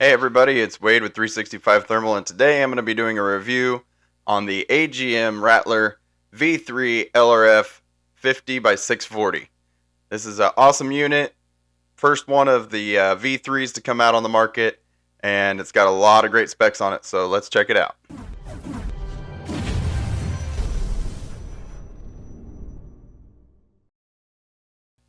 Hey everybody, it's Wade with 365 Thermal, and today I'm going to be doing a review on the AGM Rattler V3 LRF 50 by 640. This is an awesome unit, first one of the V3s to come out on the market, and it's got a lot of great specs on it, so let's check it out.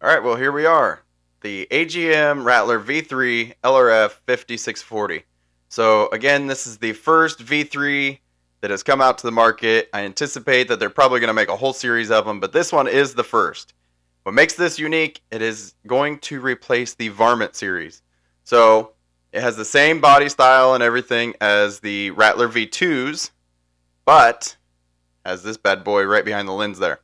Alright, well here we are. The AGM Rattler V3 LRF 5640. So again, this is the first V3 that has come out to the market. I anticipate that they're probably going to make a whole series of them, but this one is the first. What makes this unique, it is going to replace the Varmint series. So it has the same body style and everything as the Rattler V2s, but has this bad boy right behind the lens there.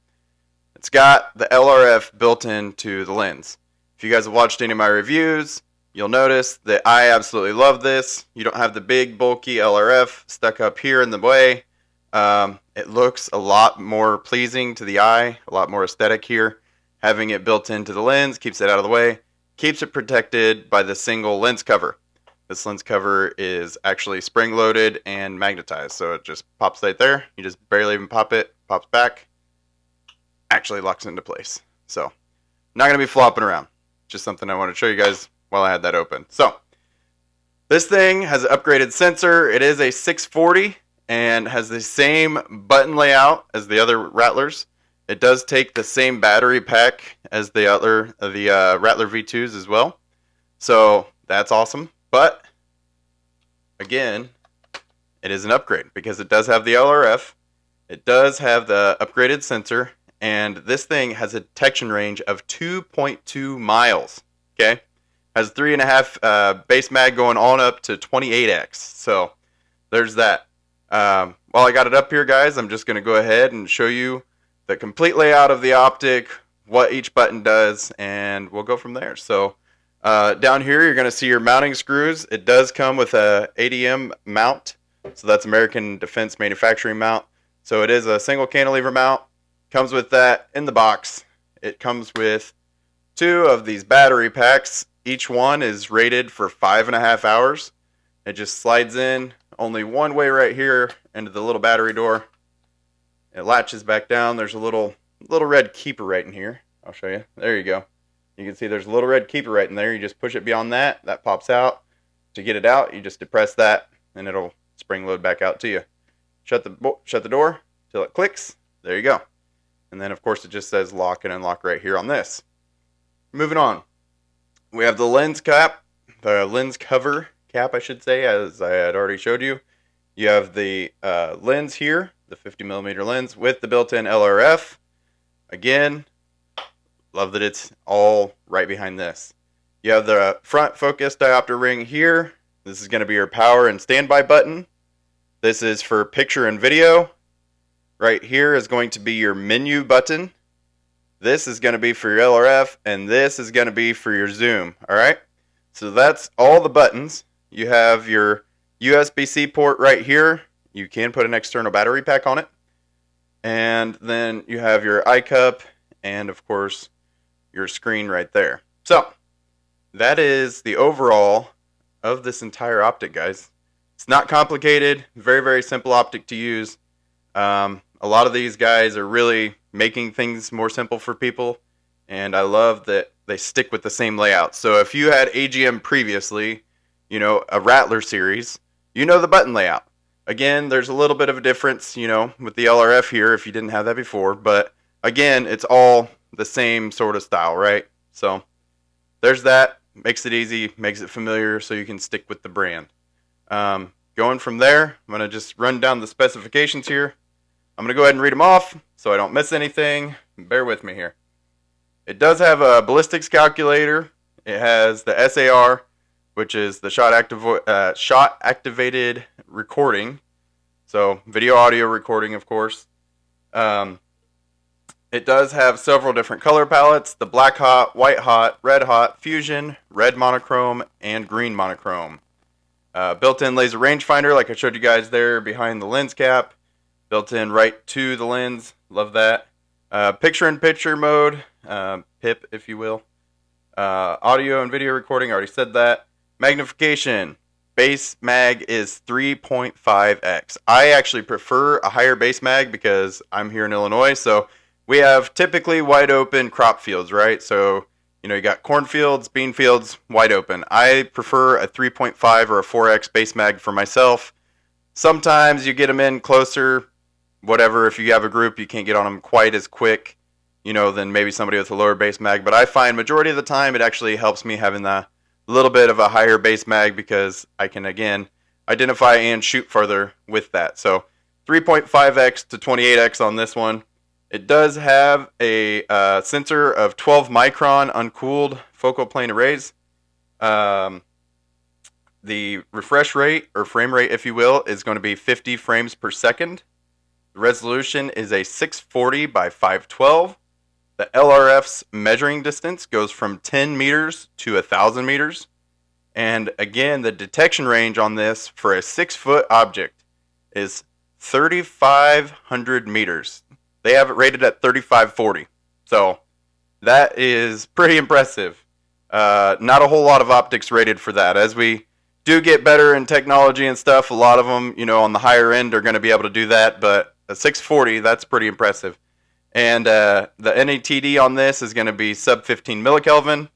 It's got the LRF built into the lens. If you guys have watched any of my reviews, you'll notice that I absolutely love this. You don't have the big bulky LRF stuck up here in the way. It looks a lot more pleasing to the eye, a lot more aesthetic here. Having it built into the lens keeps it out of the way, keeps it protected by the single lens cover. This lens cover is actually spring loaded and magnetized, so it just pops right there. You just barely even pop it, pops back, actually locks into place. So not going to be flopping around. Just something I want to show you guys while I had that open. So this thing has an upgraded sensor. It is a 640 and has the same button layout as the other Rattlers. It does take the same battery pack as the Rattler V2s as well. So that's awesome. But again, it is an upgrade because it does have the LRF. It does have the upgraded sensor. And this thing has a detection range of 2.2 miles. Okay, has 3.5 base mag going on up to 28x. So there's that. While I got it up here, guys, I'm just going to go ahead and show you the complete layout of the Optic, what each button does, and we'll go from there. So down here, you're going to see your mounting screws. It does come with a AGM mount, so that's American Defense Manufacturing mount. So it is a single cantilever mount. Comes with that in the box. It comes with 2 of these battery packs. Each one is rated for 5.5 hours. It just slides in only one way right here into the little battery door. It latches back down. There's a little red keeper right in here. I'll show you. There you go. You can see there's a little red keeper right in there. You just push it beyond that. That pops out. To get it out, you just depress that and it'll spring load back out to you. Shut the door till it clicks. There you go. And then, of course, it just says lock and unlock right here on this. Moving on. We have the lens cap, the lens cover cap, I should say, as I had already showed you. You have the lens here, the 50mm lens with the built-in LRF. Again, love that it's all right behind this. You have the front focus diopter ring here. This is going to be your power and standby button. This is for picture and video. Right here is going to be your menu button. This is going to be for your LRF, and this is going to be for your zoom. Alright, so that's all the buttons. You have your USB-C port right here. You can put an external battery pack on it. And then you have your iCup and, of course, your screen right there. So that is the overall of this entire Optic, guys. It's not complicated. Very, very simple Optic to use. A lot of these guys are really making things more simple for people, and I love that they stick with the same layout. So if you had AGM previously, you know, a Rattler series, you know the button layout. Again, there's a little bit of a difference, you know, with the LRF here if you didn't have that before, but again, it's all the same sort of style, right? So there's that. Makes it easy, makes it familiar, so you can stick with the brand. Going from there, I'm going to just run down the specifications here. I'm going to go ahead and read them off so I don't miss anything. Bear with me here. It does have a ballistics calculator. It has the SAR, which is the shot activated recording. So video audio recording, of course. It does have several different color palettes. The black hot, white hot, red hot, fusion, red monochrome, and green monochrome. Built-in laser rangefinder, like I showed you guys there behind the lens cap. Built in right to the lens. Love that. Picture-in-picture mode. PIP, if you will. Audio and video recording. Already said that. Magnification. base mag is 3.5x. I actually prefer a higher base mag because I'm here in Illinois, so we have typically wide open crop fields, right? So, you got cornfields, bean fields, wide open. I prefer a 3.5 or a 4x base mag for myself. Sometimes you get them in closer, whatever. If you have a group, you can't get on them quite as quick, than maybe somebody with a lower base mag. But I find majority of the time it actually helps me having the little bit of a higher base mag because I can, again, identify and shoot further with that. So 3.5x to 28x on this one. It does have a sensor of 12 micron uncooled focal plane arrays. The refresh rate, or frame rate if you will, is going to be 50 frames per second. The resolution is a 640 by 512. The LRF's measuring distance goes from 10 meters to 1,000 meters. And again, the detection range on this for a 6-foot object is 3,500 meters. They have it rated at 3,540. So that is pretty impressive. Not a whole lot of optics rated for that. As we do get better in technology and stuff, a lot of them, on the higher end are going to be able to do that. But a 640, that's pretty impressive. And the NATD on this is going to be sub 15 millikelvin.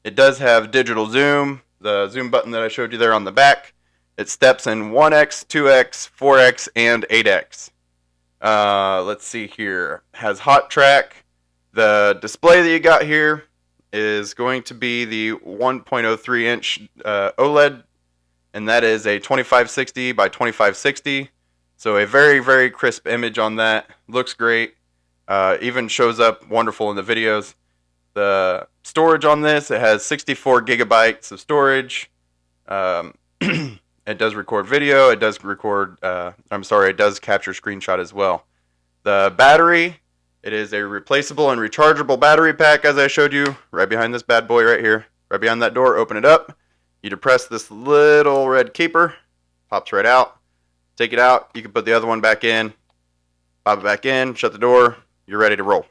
It does have digital zoom, the zoom button that I showed you there on the back. It steps in 1x, 2x, 4x, and 8x. Let's see here. Has hot track. The display that you got here is going to be the 1.03 inch OLED, and that is a 2560 by 2560. So a very, very crisp image on that. Looks great. Even shows up wonderful in the videos. The storage on this, it has 64 gigabytes of storage. It does record video. It does record, it does capture screenshot as well. The battery, it is a replaceable and rechargeable battery pack, as I showed you, right behind this bad boy right here. Right behind that door, open it up. You depress this little red keeper, pops right out. Take it out. You can put the other one back in, pop it back in, shut the door. You're ready to roll.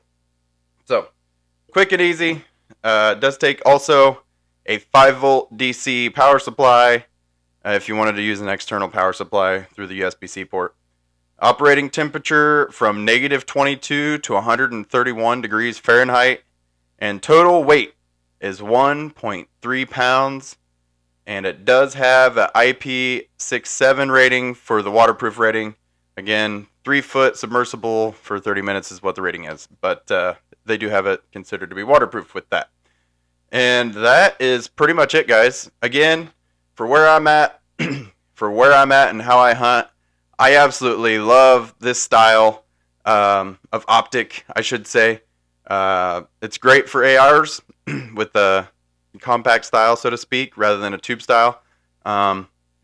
So, quick and easy. It does take also a 5-volt DC power supply if you wanted to use an external power supply through the USB-C port. Operating temperature from -22 to 131 degrees Fahrenheit. And total weight is 1.3 pounds. And it does have an IP67 rating for the waterproof rating. Again, 3-foot submersible for 30 minutes is what the rating is. But they do have it considered to be waterproof with that. And that is pretty much it, guys. Again, for where I'm at, and how I hunt, I absolutely love this style of optic, I should say. It's great for ARs with the compact style, so to speak, rather than a tube style.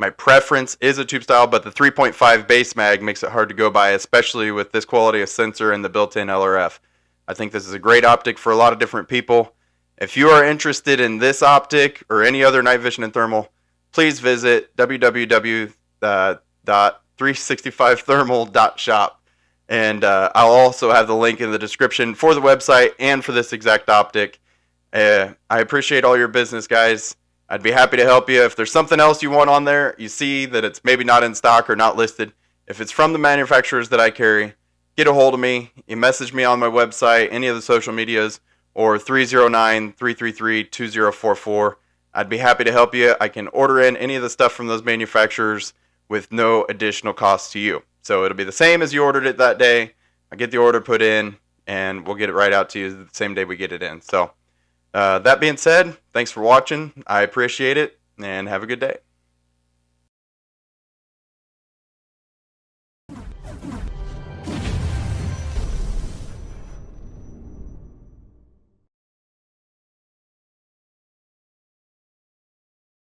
My preference is a tube style, but the 3.5 base mag makes it hard to go by, especially with this quality of sensor and the built-in LRF. I think this is a great optic for a lot of different people. If you are interested in this optic or any other night vision and thermal, please visit www.365thermal.shop. And I'll also have the link in the description for the website and for this exact optic. I appreciate all your business, guys. I'd be happy to help you. If there's something else you want on there, you see that it's maybe not in stock or not listed, if it's from the manufacturers that I carry, get a hold of me. You message me on my website, any of the social medias, or 309-333-2044. I'd be happy to help you. I can order in any of the stuff from those manufacturers with no additional cost to you. So it'll be the same as you ordered it that day. I get the order put in, and we'll get it right out to you the same day we get it in. So that being said, thanks for watching. I appreciate it, and have a good day.